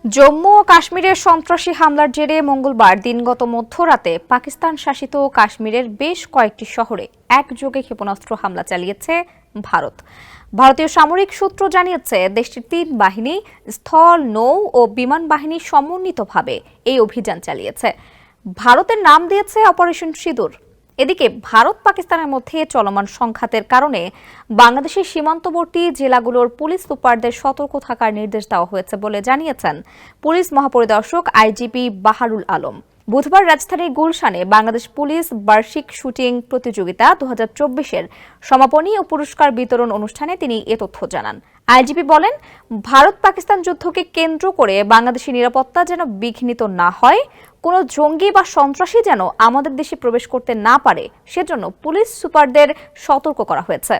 জম্মু ও কাশ্মীরের সন্ত্রাসী হামলার জেরে মঙ্গলবার দিনগত মধ্যরাতে পাকিস্তান শাসিত কাশ্মীরের বেশ কয়েকটি শহরে একযোগে ক্ষেপণাস্ত্র হামলা চালিয়েছে ভারত। ভারতীয় সামরিক সূত্র জানিয়েছে, দেশটির ৩ বাহিনী স্থল, নৌ ও বিমান বাহিনী সমন্বিতভাবে এই অভিযান চালিয়েছে। ভারতের নাম দিয়েছে অপারেশন সিঁদুর। এদিকে ভারত পাকিস্তানের মধ্যে চলমান সংঘাতের কারণে বাংলাদেশের সীমান্তবর্তী জেলাগুলোর পুলিশ সুপারদের সতর্ক থাকার নির্দেশ দেওয়া হয়েছে বলে জানিয়েছেন পুলিশ মহাপরিদর্শক আইজিপি বাহারুল আলম। বুধবার রাজধানীর গুলশানে বাংলাদেশ পুলিশ বার্ষিক শুটিং প্রতিযোগিতা 2024-এর সমাপনী ও পুরস্কার বিতরণ অনুষ্ঠানে তিনি এ তথ্য জানান। আইজিপি বলেন, ভারত পাকিস্তান যুদ্ধকে কেন্দ্র করে বাংলাদেশের নিরাপত্তা যেন বিঘ্নিত না হয়, কোনো জঙ্গি বা সন্ত্রাসী যেন আমাদের দেশে প্রবেশ করতে না পারে, সেজন্য পুলিশ সুপারদের সতর্ক করা হয়েছে।